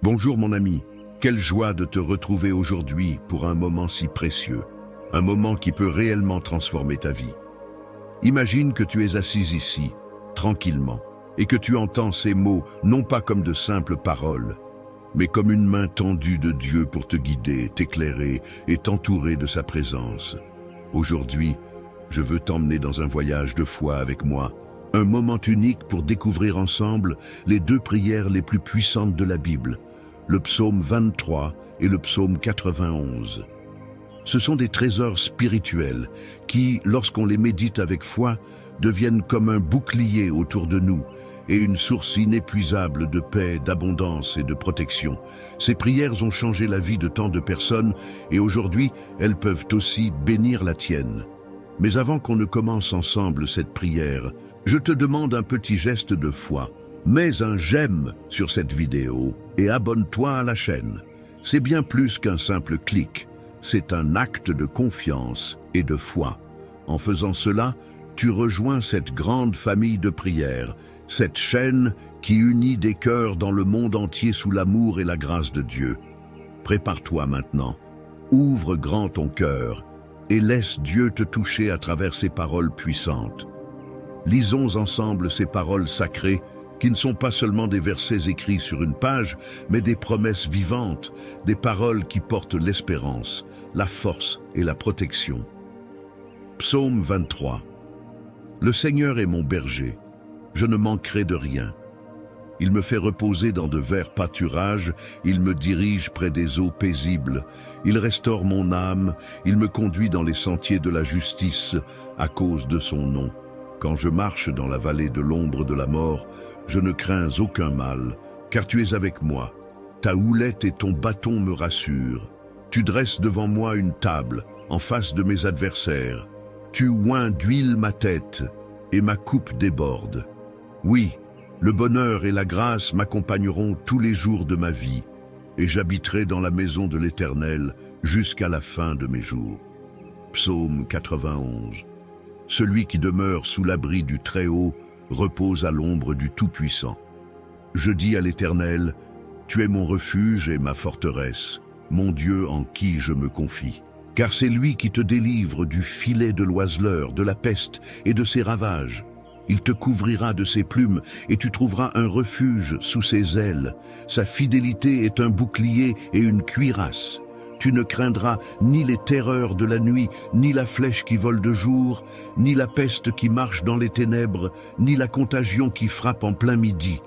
Bonjour mon ami, quelle joie de te retrouver aujourd'hui pour un moment si précieux, un moment qui peut réellement transformer ta vie. Imagine que tu es assise ici, tranquillement, et que tu entends ces mots non pas comme de simples paroles, mais comme une main tendue de Dieu pour te guider, t'éclairer et t'entourer de sa présence. Aujourd'hui, je veux t'emmener dans un voyage de foi avec moi, un moment unique pour découvrir ensemble les deux prières les plus puissantes de la Bible, le psaume 23 et le psaume 91. Ce sont des trésors spirituels qui, lorsqu'on les médite avec foi, deviennent comme un bouclier autour de nous et une source inépuisable de paix, d'abondance et de protection. Ces prières ont changé la vie de tant de personnes et aujourd'hui, elles peuvent aussi bénir la tienne. Mais avant qu'on ne commence ensemble cette prière, je te demande un petit geste de foi. Mets un j'aime sur cette vidéo et abonne-toi à la chaîne. C'est bien plus qu'un simple clic, c'est un acte de confiance et de foi. En faisant cela, tu rejoins cette grande famille de prières, cette chaîne qui unit des cœurs dans le monde entier sous l'amour et la grâce de Dieu. Prépare-toi maintenant, ouvre grand ton cœur et laisse Dieu te toucher à travers ces paroles puissantes. Lisons ensemble ces paroles sacrées qui ne sont pas seulement des versets écrits sur une page, mais des promesses vivantes, des paroles qui portent l'espérance, la force et la protection. Psaume 23. Le Seigneur est mon berger, je ne manquerai de rien. Il me fait reposer dans de verts pâturages, il me dirige près des eaux paisibles, il restaure mon âme, il me conduit dans les sentiers de la justice à cause de son nom. Quand je marche dans la vallée de l'ombre de la mort, je ne crains aucun mal, car tu es avec moi. Ta houlette et ton bâton me rassurent. Tu dresses devant moi une table, en face de mes adversaires. Tu oins d'huile ma tête, et ma coupe déborde. Oui, le bonheur et la grâce m'accompagneront tous les jours de ma vie, et j'habiterai dans la maison de l'Éternel jusqu'à la fin de mes jours. Psaume 91. Celui qui demeure sous l'abri du Très-Haut repose à l'ombre du Tout-Puissant. Je dis à l'Éternel, tu es mon refuge et ma forteresse, mon Dieu en qui je me confie. Car c'est lui qui te délivre du filet de l'oiseleur, de la peste et de ses ravages. Il te couvrira de ses plumes et tu trouveras un refuge sous ses ailes. Sa fidélité est un bouclier et une cuirasse. Tu ne craindras ni les terreurs de la nuit, ni la flèche qui vole de jour, ni la peste qui marche dans les ténèbres, ni la contagion qui frappe en plein midi.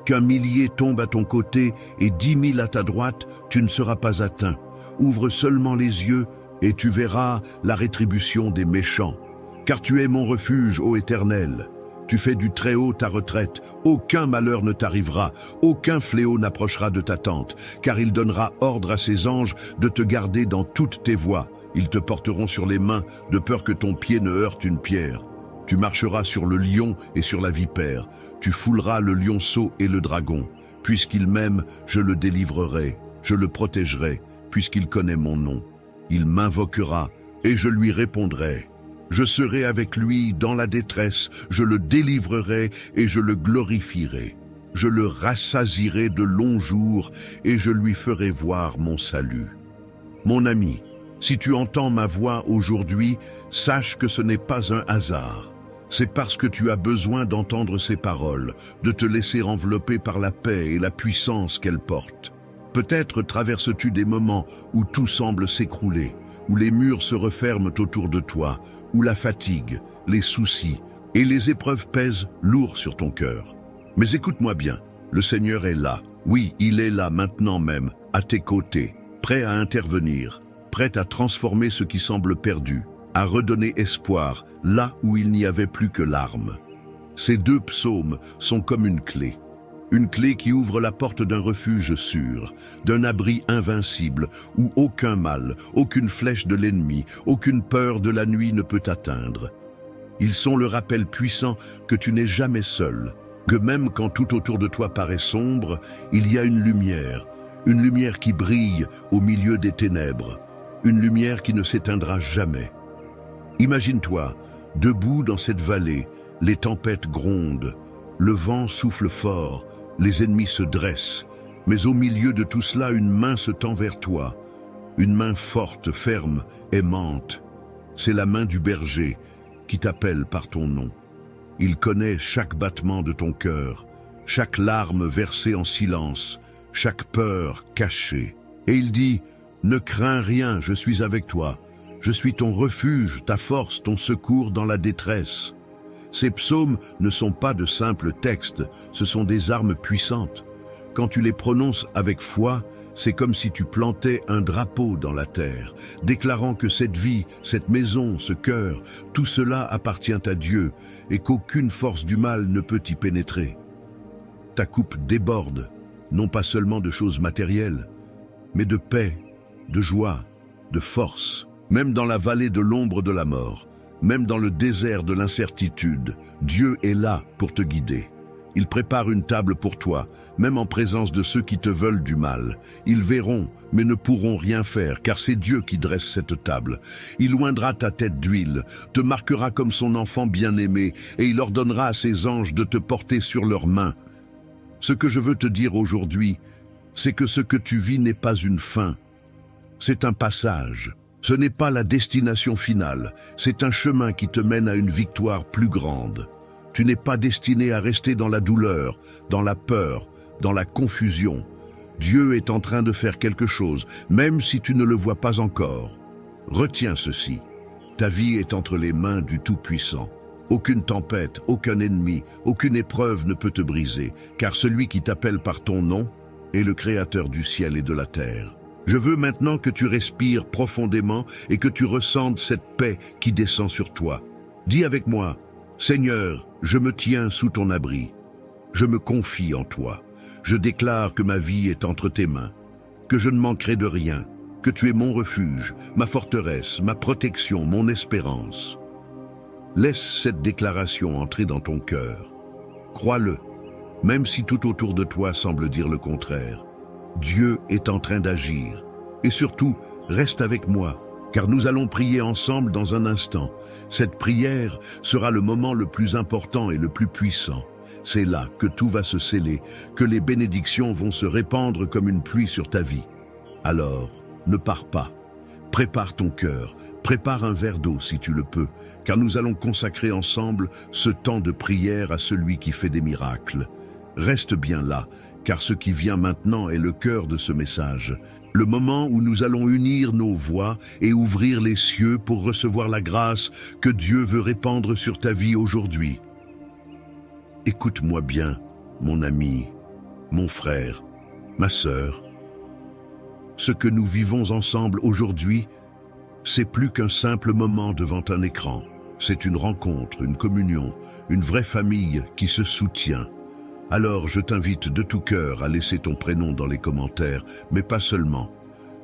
Qu'un millier tombe à ton côté et 10 000 à ta droite, tu ne seras pas atteint. Ouvre seulement les yeux et tu verras la rétribution des méchants. Car tu es mon refuge, ô Éternel. Tu fais du Très-Haut ta retraite, aucun malheur ne t'arrivera, aucun fléau n'approchera de ta tente, car il donnera ordre à ses anges de te garder dans toutes tes voies. Ils te porteront sur les mains, de peur que ton pied ne heurte une pierre. Tu marcheras sur le lion et sur la vipère, tu fouleras le lionceau et le dragon. Puisqu'il m'aime, je le délivrerai, je le protégerai, puisqu'il connaît mon nom. Il m'invoquera et je lui répondrai. Je serai avec lui dans la détresse, je le délivrerai et je le glorifierai. Je le rassasierai de longs jours et je lui ferai voir mon salut. Mon ami, si tu entends ma voix aujourd'hui, sache que ce n'est pas un hasard. C'est parce que tu as besoin d'entendre ces paroles, de te laisser envelopper par la paix et la puissance qu'elles portent. Peut-être traverses-tu des moments où tout semble s'écrouler, où les murs se referment autour de toi, où la fatigue, les soucis et les épreuves pèsent lourd sur ton cœur. Mais écoute-moi bien, le Seigneur est là. Oui, il est là maintenant même, à tes côtés, prêt à intervenir, prêt à transformer ce qui semble perdu, à redonner espoir là où il n'y avait plus que larmes. Ces deux psaumes sont comme une clé qui ouvre la porte d'un refuge sûr, d'un abri invincible où aucun mal, aucune flèche de l'ennemi, aucune peur de la nuit ne peut atteindre. Ils sont le rappel puissant que tu n'es jamais seul, que même quand tout autour de toi paraît sombre, il y a une lumière qui brille au milieu des ténèbres, une lumière qui ne s'éteindra jamais. Imagine-toi, debout dans cette vallée, les tempêtes grondent, le vent souffle fort, les ennemis se dressent, Mais au milieu de tout cela, une main se tend vers toi, une main forte, ferme, aimante. C'est la main du berger qui t'appelle par ton nom. Il connaît chaque battement de ton cœur, chaque larme versée en silence, chaque peur cachée. Et il dit, « Ne crains rien, je suis avec toi. Je suis ton refuge, ta force, ton secours dans la détresse. » Ces psaumes ne sont pas de simples textes, ce sont des armes puissantes. Quand tu les prononces avec foi, c'est comme si tu plantais un drapeau dans la terre, déclarant que cette vie, cette maison, ce cœur, tout cela appartient à Dieu et qu'aucune force du mal ne peut y pénétrer. Ta coupe déborde, non pas seulement de choses matérielles, mais de paix, de joie, de force. Même dans la vallée de l'ombre de la mort, même dans le désert de l'incertitude, Dieu est là pour te guider. Il prépare une table pour toi, même en présence de ceux qui te veulent du mal. Ils verront, mais ne pourront rien faire, car c'est Dieu qui dresse cette table. Il oindra ta tête d'huile, te marquera comme son enfant bien-aimé, et il ordonnera à ses anges de te porter sur leurs mains. Ce que je veux te dire aujourd'hui, c'est que ce que tu vis n'est pas une fin, c'est un passage. Ce n'est pas la destination finale, c'est un chemin qui te mène à une victoire plus grande. Tu n'es pas destiné à rester dans la douleur, dans la peur, dans la confusion. Dieu est en train de faire quelque chose, même si tu ne le vois pas encore. Retiens ceci, ta vie est entre les mains du Tout-Puissant. Aucune tempête, aucun ennemi, aucune épreuve ne peut te briser, car celui qui t'appelle par ton nom est le Créateur du ciel et de la terre. Je veux maintenant que tu respires profondément et que tu ressentes cette paix qui descend sur toi. Dis avec moi, « Seigneur, je me tiens sous ton abri. Je me confie en toi. Je déclare que ma vie est entre tes mains, que je ne manquerai de rien, que tu es mon refuge, ma forteresse, ma protection, mon espérance. » Laisse cette déclaration entrer dans ton cœur. Crois-le, même si tout autour de toi semble dire le contraire. Dieu est en train d'agir. Et surtout, reste avec moi, car nous allons prier ensemble dans un instant. Cette prière sera le moment le plus important et le plus puissant. C'est là que tout va se sceller, que les bénédictions vont se répandre comme une pluie sur ta vie. Alors, ne pars pas. Prépare ton cœur, prépare un verre d'eau si tu le peux, car nous allons consacrer ensemble ce temps de prière à celui qui fait des miracles. Reste bien là, car ce qui vient maintenant est le cœur de ce message, le moment où nous allons unir nos voix et ouvrir les cieux pour recevoir la grâce que Dieu veut répandre sur ta vie aujourd'hui. Écoute-moi bien, mon ami, mon frère, ma sœur. Ce que nous vivons ensemble aujourd'hui, c'est plus qu'un simple moment devant un écran. C'est une rencontre, une communion, une vraie famille qui se soutient. Alors je t'invite de tout cœur à laisser ton prénom dans les commentaires, mais pas seulement.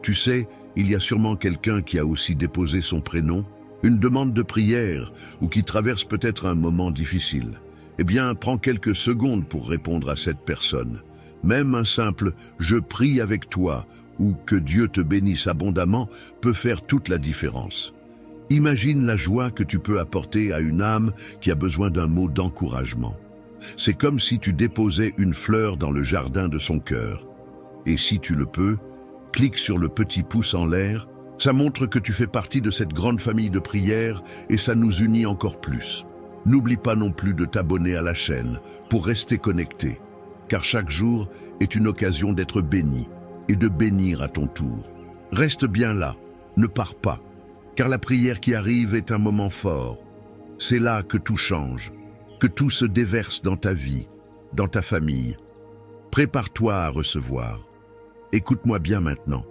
Tu sais, il y a sûrement quelqu'un qui a aussi déposé son prénom, une demande de prière ou qui traverse peut-être un moment difficile. Eh bien, prends quelques secondes pour répondre à cette personne. Même un simple « je prie avec toi » ou « que Dieu te bénisse abondamment » peut faire toute la différence. Imagine la joie que tu peux apporter à une âme qui a besoin d'un mot d'encouragement. C'est comme si tu déposais une fleur dans le jardin de son cœur. Et si tu le peux, clique sur le petit pouce en l'air. Ça montre que tu fais partie de cette grande famille de prière et ça nous unit encore plus. N'oublie pas non plus de t'abonner à la chaîne pour rester connecté, car chaque jour est une occasion d'être béni et de bénir à ton tour. Reste bien là, ne pars pas, car la prière qui arrive est un moment fort. C'est là que tout change, que tout se déverse dans ta vie, dans ta famille. Prépare-toi à recevoir. Écoute-moi bien maintenant.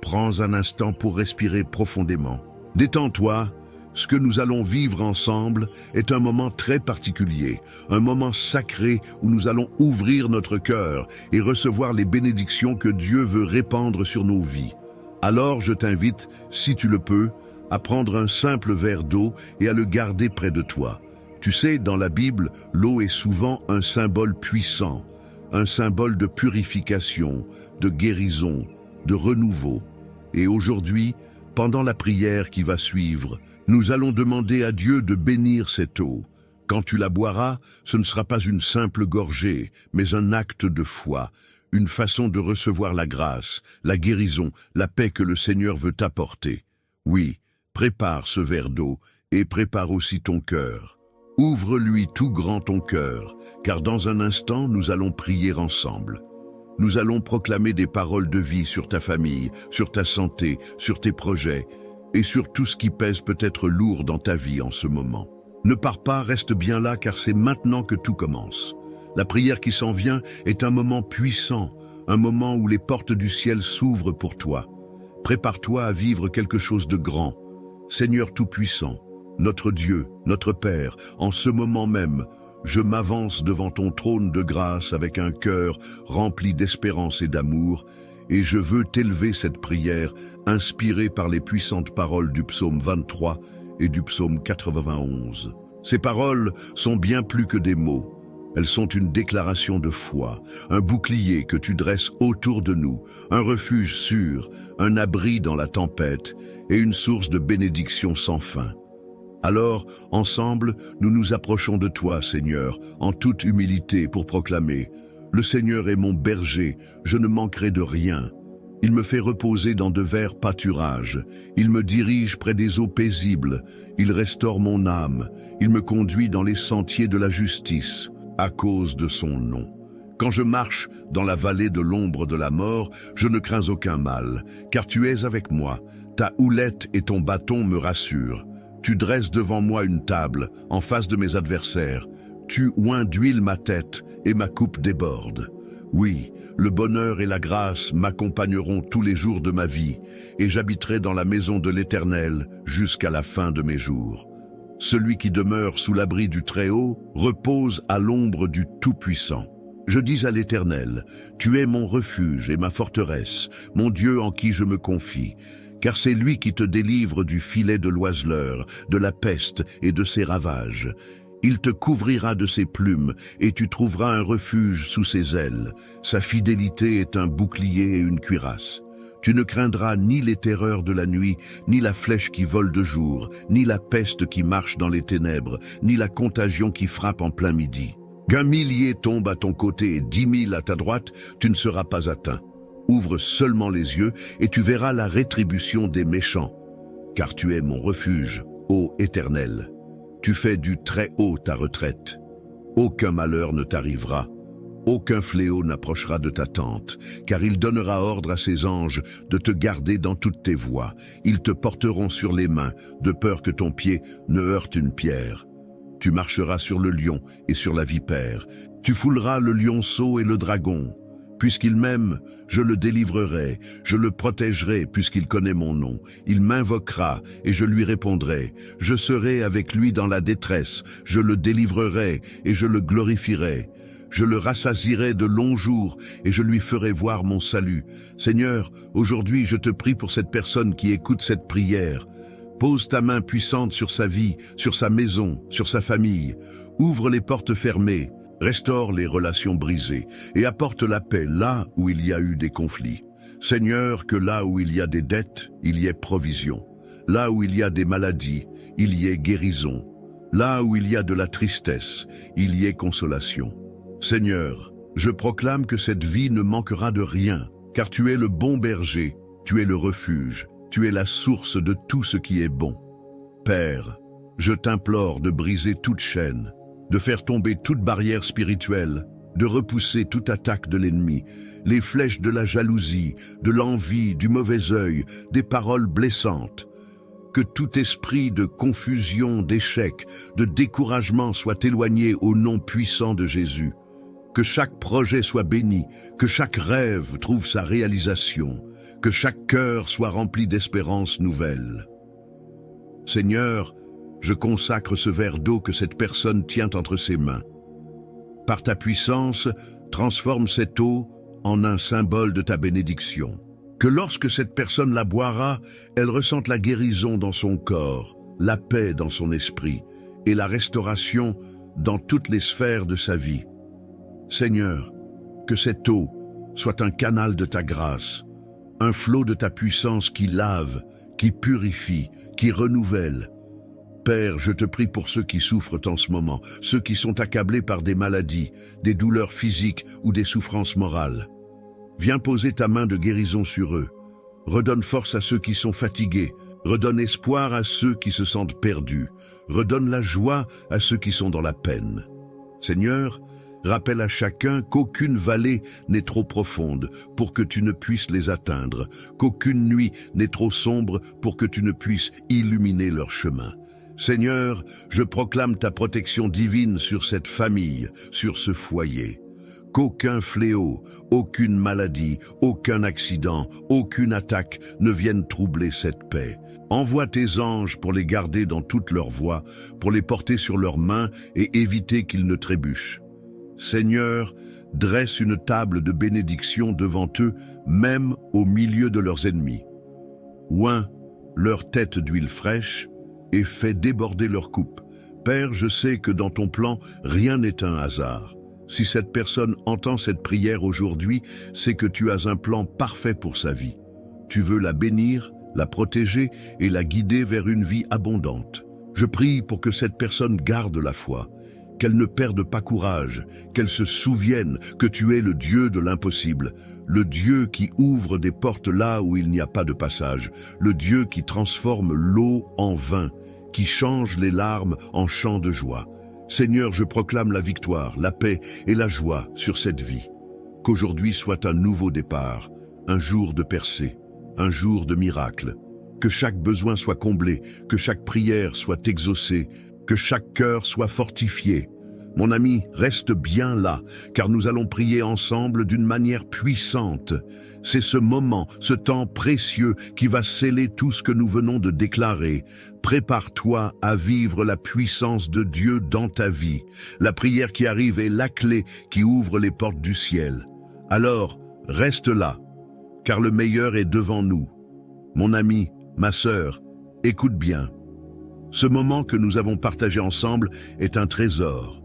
Prends un instant pour respirer profondément. Détends-toi. Ce que nous allons vivre ensemble est un moment très particulier, un moment sacré où nous allons ouvrir notre cœur et recevoir les bénédictions que Dieu veut répandre sur nos vies. Alors je t'invite, si tu le peux, à prendre un simple verre d'eau et à le garder près de toi. Tu sais, dans la Bible, l'eau est souvent un symbole puissant, un symbole de purification, de guérison, de renouveau. Et aujourd'hui, pendant la prière qui va suivre, nous allons demander à Dieu de bénir cette eau. Quand tu la boiras, ce ne sera pas une simple gorgée, mais un acte de foi, une façon de recevoir la grâce, la guérison, la paix que le Seigneur veut t'apporter. Oui, prépare ce verre d'eau et prépare aussi ton cœur. Ouvre-lui tout grand ton cœur, car dans un instant nous allons prier ensemble. Nous allons proclamer des paroles de vie sur ta famille, sur ta santé, sur tes projets et sur tout ce qui pèse peut-être lourd dans ta vie en ce moment. Ne pars pas, reste bien là car c'est maintenant que tout commence. La prière qui s'en vient est un moment puissant, un moment où les portes du ciel s'ouvrent pour toi. Prépare-toi à vivre quelque chose de grand. Seigneur Tout-Puissant, notre Dieu, notre Père, en ce moment même, je m'avance devant ton trône de grâce avec un cœur rempli d'espérance et d'amour, et je veux t'élever cette prière inspirée par les puissantes paroles du psaume 23 et du psaume 91. Ces paroles sont bien plus que des mots. Elles sont une déclaration de foi, un bouclier que tu dresses autour de nous, un refuge sûr, un abri dans la tempête et une source de bénédiction sans fin. Alors, ensemble, nous nous approchons de toi, Seigneur, en toute humilité pour proclamer « Le Seigneur est mon berger, je ne manquerai de rien. Il me fait reposer dans de verts pâturages, il me dirige près des eaux paisibles, il restaure mon âme, il me conduit dans les sentiers de la justice, à cause de son nom. Quand je marche dans la vallée de l'ombre de la mort, je ne crains aucun mal, car tu es avec moi, ta houlette et ton bâton me rassurent. Tu dresses devant moi une table, en face de mes adversaires. Tu oins d'huile ma tête, et ma coupe déborde. Oui, le bonheur et la grâce m'accompagneront tous les jours de ma vie, et j'habiterai dans la maison de l'Éternel jusqu'à la fin de mes jours. Celui qui demeure sous l'abri du Très-Haut repose à l'ombre du Tout-Puissant. Je dis à l'Éternel, tu es mon refuge et ma forteresse, mon Dieu en qui je me confie. Car c'est lui qui te délivre du filet de l'oiseleur, de la peste et de ses ravages. Il te couvrira de ses plumes, et tu trouveras un refuge sous ses ailes. Sa fidélité est un bouclier et une cuirasse. Tu ne craindras ni les terreurs de la nuit, ni la flèche qui vole de jour, ni la peste qui marche dans les ténèbres, ni la contagion qui frappe en plein midi. Qu'un millier tombe à ton côté et 10 000 à ta droite, tu ne seras pas atteint. Ouvre seulement les yeux et tu verras la rétribution des méchants. Car tu es mon refuge, ô Éternel. Tu fais du Très-Haut ta retraite. Aucun malheur ne t'arrivera. Aucun fléau n'approchera de ta tente, car il donnera ordre à ses anges de te garder dans toutes tes voies. Ils te porteront sur les mains, de peur que ton pied ne heurte une pierre. Tu marcheras sur le lion et sur la vipère. Tu fouleras le lionceau et le dragon. Puisqu'il m'aime, je le délivrerai, je le protégerai puisqu'il connaît mon nom. Il m'invoquera et je lui répondrai. Je serai avec lui dans la détresse, je le délivrerai et je le glorifierai. Je le rassasierai de longs jours et je lui ferai voir mon salut. Seigneur, aujourd'hui je te prie pour cette personne qui écoute cette prière. Pose ta main puissante sur sa vie, sur sa maison, sur sa famille. Ouvre les portes fermées. Restaure les relations brisées et apporte la paix là où il y a eu des conflits. Seigneur, que là où il y a des dettes, il y ait provision. Là où il y a des maladies, il y ait guérison. Là où il y a de la tristesse, il y ait consolation. Seigneur, je proclame que cette vie ne manquera de rien, car tu es le bon berger, tu es le refuge, tu es la source de tout ce qui est bon. Père, je t'implore de briser toute chaîne, de faire tomber toute barrière spirituelle, de repousser toute attaque de l'ennemi, les flèches de la jalousie, de l'envie, du mauvais œil, des paroles blessantes. Que tout esprit de confusion, d'échec, de découragement soit éloigné au nom puissant de Jésus. Que chaque projet soit béni, que chaque rêve trouve sa réalisation, que chaque cœur soit rempli d'espérances nouvelles. Seigneur, je consacre ce verre d'eau que cette personne tient entre ses mains. Par ta puissance, transforme cette eau en un symbole de ta bénédiction. Que lorsque cette personne la boira, elle ressente la guérison dans son corps, la paix dans son esprit et la restauration dans toutes les sphères de sa vie. Seigneur, que cette eau soit un canal de ta grâce, un flot de ta puissance qui lave, qui purifie, qui renouvelle. Père, je te prie pour ceux qui souffrent en ce moment, ceux qui sont accablés par des maladies, des douleurs physiques ou des souffrances morales. Viens poser ta main de guérison sur eux. Redonne force à ceux qui sont fatigués. Redonne espoir à ceux qui se sentent perdus. Redonne la joie à ceux qui sont dans la peine. Seigneur, rappelle à chacun qu'aucune vallée n'est trop profonde pour que tu ne puisses les atteindre, qu'aucune nuit n'est trop sombre pour que tu ne puisses illuminer leur chemin. Seigneur, je proclame ta protection divine sur cette famille, sur ce foyer. Qu'aucun fléau, aucune maladie, aucun accident, aucune attaque ne vienne troubler cette paix. Envoie tes anges pour les garder dans toute leur voie, pour les porter sur leurs mains et éviter qu'ils ne trébuchent. Seigneur, dresse une table de bénédiction devant eux, même au milieu de leurs ennemis. Oins leur tête d'huile fraîche et fais déborder leur coupe. Père, je sais que dans ton plan, rien n'est un hasard. Si cette personne entend cette prière aujourd'hui, c'est que tu as un plan parfait pour sa vie. Tu veux la bénir, la protéger et la guider vers une vie abondante. Je prie pour que cette personne garde la foi, qu'elle ne perde pas courage, qu'elle se souvienne que tu es le Dieu de l'impossible, le Dieu qui ouvre des portes là où il n'y a pas de passage, le Dieu qui transforme l'eau en vin, qui change les larmes en chants de joie. Seigneur, je proclame la victoire, la paix et la joie sur cette vie. Qu'aujourd'hui soit un nouveau départ, un jour de percée, un jour de miracle. Que chaque besoin soit comblé, que chaque prière soit exaucée, que chaque cœur soit fortifié. Mon ami, reste bien là, car nous allons prier ensemble d'une manière puissante. C'est ce moment, ce temps précieux qui va sceller tout ce que nous venons de déclarer. Prépare-toi à vivre la puissance de Dieu dans ta vie. La prière qui arrive est la clé qui ouvre les portes du ciel. Alors, reste là, car le meilleur est devant nous. Mon ami, ma sœur, écoute bien. Ce moment que nous avons partagé ensemble est un trésor,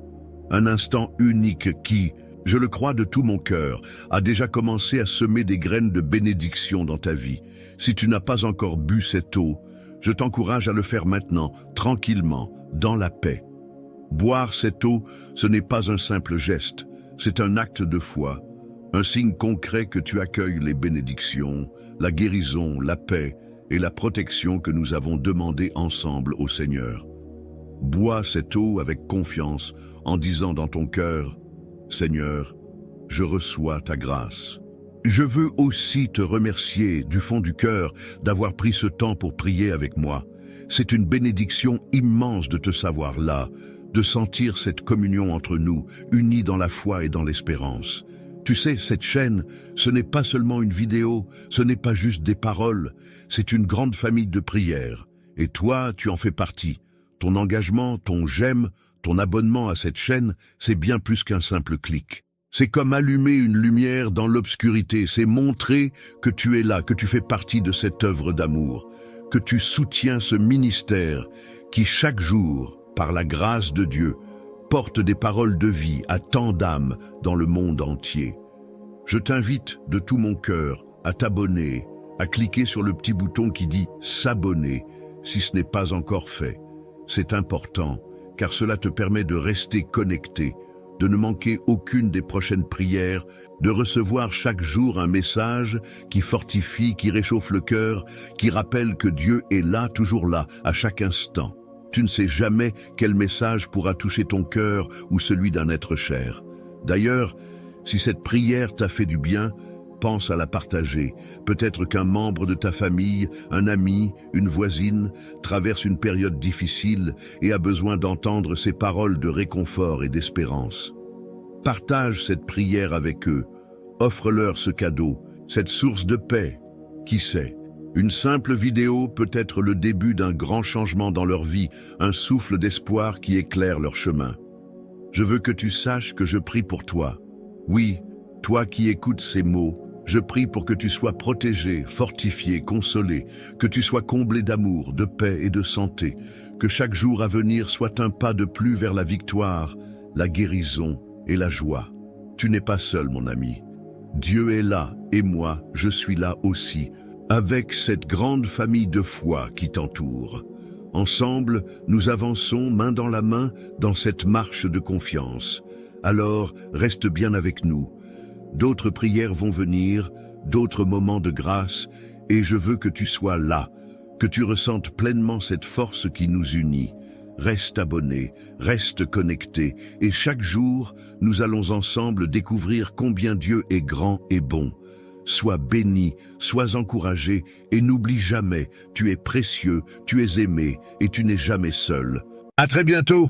un instant unique qui, je le crois de tout mon cœur, a déjà commencé à semer des graines de bénédiction dans ta vie. Si tu n'as pas encore bu cette eau, je t'encourage à le faire maintenant, tranquillement, dans la paix. Boire cette eau, ce n'est pas un simple geste, c'est un acte de foi, un signe concret que tu accueilles les bénédictions, la guérison, la paix et la protection que nous avons demandées ensemble au Seigneur. Bois cette eau avec confiance en disant dans ton cœur, « Seigneur, je reçois ta grâce. » Je veux aussi te remercier du fond du cœur d'avoir pris ce temps pour prier avec moi. C'est une bénédiction immense de te savoir là, de sentir cette communion entre nous, unis dans la foi et dans l'espérance. Tu sais, cette chaîne, ce n'est pas seulement une vidéo, ce n'est pas juste des paroles, c'est une grande famille de prières. Et toi, tu en fais partie. Ton engagement, ton j'aime, ton abonnement à cette chaîne, c'est bien plus qu'un simple clic. C'est comme allumer une lumière dans l'obscurité, c'est montrer que tu es là, que tu fais partie de cette œuvre d'amour, que tu soutiens ce ministère qui chaque jour, par la grâce de Dieu, porte des paroles de vie à tant d'âmes dans le monde entier. Je t'invite de tout mon cœur à t'abonner, à cliquer sur le petit bouton qui dit « S'abonner » si ce n'est pas encore fait. C'est important, car cela te permet de rester connecté, de ne manquer aucune des prochaines prières, de recevoir chaque jour un message qui fortifie, qui réchauffe le cœur, qui rappelle que Dieu est là, toujours là, à chaque instant. Tu ne sais jamais quel message pourra toucher ton cœur ou celui d'un être cher. D'ailleurs, si cette prière t'a fait du bien, pense à la partager. Peut-être qu'un membre de ta famille, un ami, une voisine, traverse une période difficile et a besoin d'entendre ces paroles de réconfort et d'espérance. Partage cette prière avec eux. Offre-leur ce cadeau, cette source de paix. Qui sait? Une simple vidéo peut être le début d'un grand changement dans leur vie, un souffle d'espoir qui éclaire leur chemin. Je veux que tu saches que je prie pour toi. Oui, toi qui écoutes ces mots, je prie pour que tu sois protégé, fortifié, consolé, que tu sois comblé d'amour, de paix et de santé, que chaque jour à venir soit un pas de plus vers la victoire, la guérison et la joie. Tu n'es pas seul, mon ami. Dieu est là et moi, je suis là aussi, avec cette grande famille de foi qui t'entoure. Ensemble, nous avançons main dans la main dans cette marche de confiance. Alors, reste bien avec nous. D'autres prières vont venir, d'autres moments de grâce, et je veux que tu sois là, que tu ressentes pleinement cette force qui nous unit. Reste abonné, reste connecté, et chaque jour, nous allons ensemble découvrir combien Dieu est grand et bon. Sois béni, sois encouragé, et n'oublie jamais, tu es précieux, tu es aimé, et tu n'es jamais seul. À très bientôt!